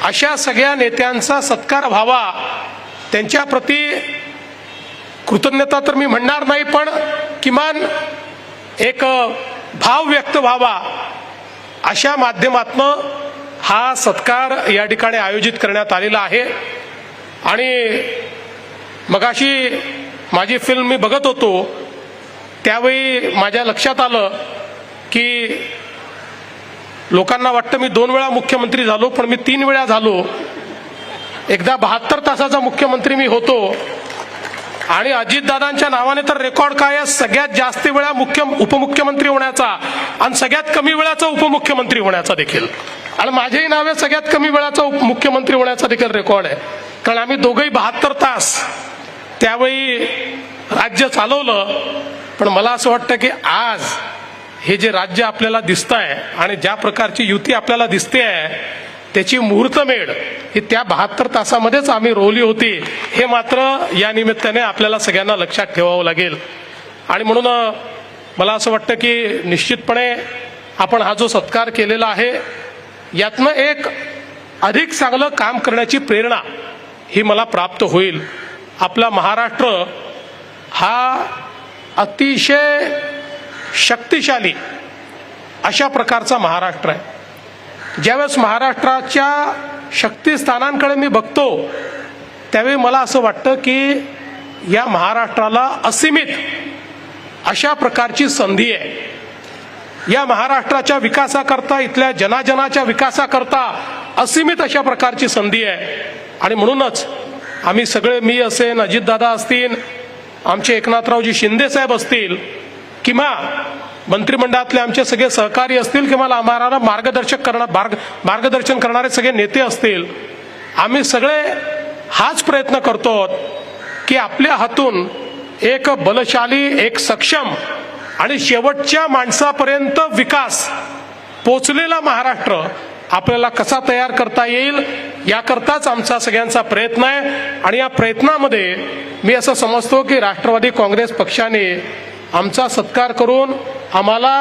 अशा सगळ्या नेत्यांचा सत्कार व्हावा, त्यांच्याप्रती कृतज्ञता तर मी म्हणणार नाही, पण किमान एक भाव व्यक्त व्हावा अशा माध्यमातनं हा सत्कार या ठिकाणी आयोजित करण्यात आलेला आहे। आणि मगाशी माझी फिल्म मी बघत होतो त्यावेळी माझ्या लक्षात आलं की लोकांना वाटतं मी 2 वेळा मुख्यमंत्री झालो, पण मी 3 वेळा झालो। एकदा 72 तासाचा मुख्यमंत्री मी होतो आणि अजितदादांच्या नावाने तर रेकॉर्ड काय आहे, सगळ्यात जास्त वेळा उपमुख्यमंत्री होण्याचा आणि सगळ्यात कमी वेळाचा उपमुख्यमंत्री होण्याचा देखील, आणि माझ्याही नावे सगळ्यात कमी वेळाचा मुख्यमंत्री होण्याचा देखील रेकॉर्ड आहे। कारण आम्ही दोघंही 72 तास त्यावेळी राज्य चालवलं। पण मला असं वाटतं की आज हे जे राज्य आपल्याला दिसतंय आणि ज्या प्रकारची युती आपल्याला दिसते आहे त्याची मुहूर्तमेढ ही त्या 72 तासामध्येच आम्ही रोवली होती, हे मात्र या निमित्ताने आपल्याला सगळ्यांना लक्षात ठेवावं लागेल। आणि म्हणून मला असं वाटतं की निश्चितपणे आपण हा जो सत्कार केलेला आहे यातनं एक अधिक चांगलं काम करण्याची प्रेरणा ही मला प्राप्त होईल। आपला महाराष्ट्र हा अतिशय शक्तिशाली अशा प्रकारचा महाराष्ट्र आहे। ज्यावेळेस महाराष्ट्राच्या शक्तिस्थानांकडे मी बघतो त्यावेळी मला असं वाटतं की या महाराष्ट्राला असीमित अशा प्रकारची संधी आहे। या महाराष्ट्राच्या विकासाकरता, इथल्या जनाजनाच्या विकासाकरता असीमित अशा प्रकारची संधी आहे। आणि म्हणूनच आम्ही सगळे, मी असेन, अजितदादा असतील, आमचे एकनाथरावजी शिंदे साहेब असतील, किंवा मंत्रिमंडळातले आमचे सगळे सहकारी असतील, किंवा आम्हाला मार्गदर्शन करणारे सगळे नेते असतील, आम्ही सगळे हाच प्रयत्न करतो की आपल्या हातून एक बलशाली, एक सक्षम आणि शेवटच्या माणसापर्यंत विकास पोचलेला महाराष्ट्र आपल्याला कसा तयार करता येईल याकरताच आमचा सगळ्यांचा प्रयत्न आहे। आणि या प्रयत्नामध्ये मी असं समजतो की राष्ट्रवादी काँग्रेस पक्षाने आमचा सत्कार करून आम्हाला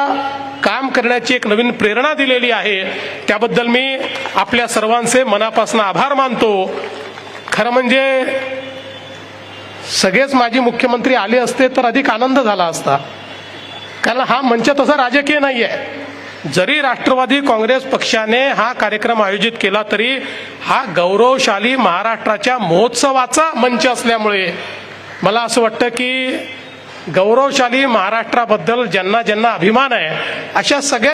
काम करण्याची एक नवीन प्रेरणा दिलेली आहे। त्याबद्दल मी आपल्या सर्वांचे मनापासून आभार मानतो। खरं म्हणजे सगळेच माजी मुख्यमंत्री आले असते तर अधिक आनंद झाला असता, कारण हा मंच तसा राजकीय नाही आहे। जरी राष्ट्रवादी काँग्रेस पक्षाने हा कार्यक्रम आयोजित केला तरी हा गौरवशाली महाराष्ट्राच्या महोत्सवाचा मंच असल्यामुळे मला असं वाटतं की गौरवशाली महाराष्ट्राबद्दल ज्यांना ज्यांना अभिमान आहे अशा सगळ्या